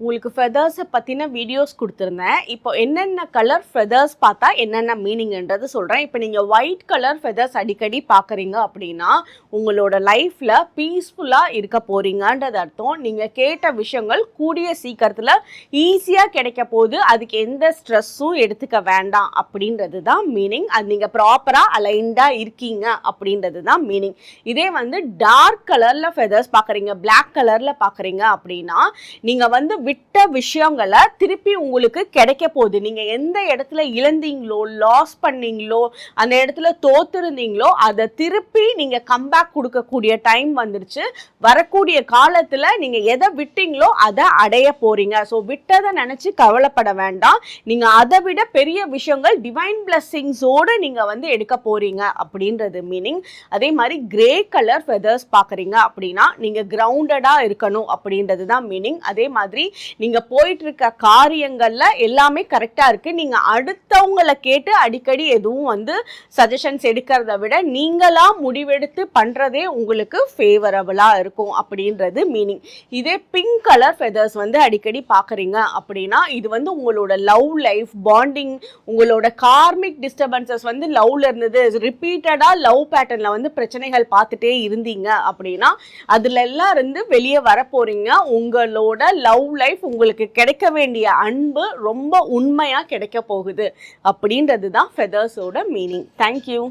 உங்களுக்கு ஃபெதர்ஸை பற்றின வீடியோஸ் கொடுத்துருந்தேன். இப்போ என்னென்ன கலர் ஃபெதர்ஸ் பார்த்தா என்னென்ன மீனிங்ன்றது சொல்கிறேன். இப்போ நீங்கள் ஒயிட் கலர் ஃபெதர்ஸ் அடிக்கடி பார்க்குறீங்க அப்படின்னா உங்களோட லைஃப்பில் பீஸ்ஃபுல்லாக இருக்க போகிறீங்கன்றது அர்த்தம். நீங்கள் கேட்ட விஷயங்கள் கூடிய சீக்கிரத்தில் ஈஸியாக கிடைக்க போகுது, அதுக்கு எந்த ஸ்ட்ரெஸ்ஸும் எடுத்துக்க வேண்டாம் அப்படின்றது தான் மீனிங். அது நீங்கள் ப்ராப்பராக அலைன்டாக இருக்கீங்க அப்படின்றது தான் மீனிங். இதே வந்து டார்க் கலரில் ஃபெதர்ஸ் பார்க்குறீங்க, பிளாக் கலரில் பார்க்குறீங்க அப்படின்னா நீங்கள் விட்ட விஷயங்களை திருப்பி உங்களுக்கு கிடைக்க போகுது. நீங்க எந்த இடத்துல இழந்தீங்களோ, லாஸ் பண்ணீங்களோ, அந்த இடத்துல தோத்துருந்தீங்களோ அதை திருப்பி நீங்க கம்பேக் கொடுக்கக்கூடிய டைம் வந்துருச்சு. வரக்கூடிய காலத்துல நீங்க எதை விட்டீங்களோ அதை அடைய போறீங்க. ஸோ விட்டதை நினைச்சு கவலைப்பட வேண்டாம். நீங்க அதை விட பெரிய விஷயங்கள் டிவைன் பிளஸ்ஸிங்ஸோடு நீங்க எடுக்க போறீங்க அப்படின்றது மீனிங். அதே மாதிரி கிரே கலர் ஃபெதர்ஸ் பார்க்குறீங்க அப்படின்னா நீங்க கிரவுண்டடா இருக்கணும் அப்படின்றது தான் மீனிங். அதே மாதிரி நீங்க போயிட்டு இருக்க காரியங்கள்ல எல்லாமே கரெக்டா இருக்கு. நீங்க அடுத்தவங்களை கேட்டு அடிக்கடி எதுவும் சஜஷன்ஸ் எடுக்கிறத விட நீங்களா முடிவெடுத்து பண்றதே உங்களுக்கு ஃபேவரபிளா இருக்கும் அப்படின்றது மீனிங். இதே பிங்க் கலர் ஃபெதர்ஸ் அடிக்கடி பாக்குறீங்க அப்படின்னா இது உங்களோட லவ் லைஃப் பாண்டிங், உங்களோட கார்மிக் டிஸ்டர்பன்சஸ் லவ்ல இருந்தது, ரிப்பீட்டடா லவ் பேட்டர்ன்ல பிரச்சனைகள் பார்த்துட்டே இருந்தீங்க அப்படின்னா அதுல எல்லாம் இருந்து வெளியே வர போறீங்க. உங்களோட லவ் லைஃப் உங்களுக்கு கிடைக்க வேண்டிய அன்பு ரொம்ப உண்மையா கிடைக்க போகுது அப்படின்றது தான் ஃபெதர்ஸோட மீனிங். தேங்க்யூ.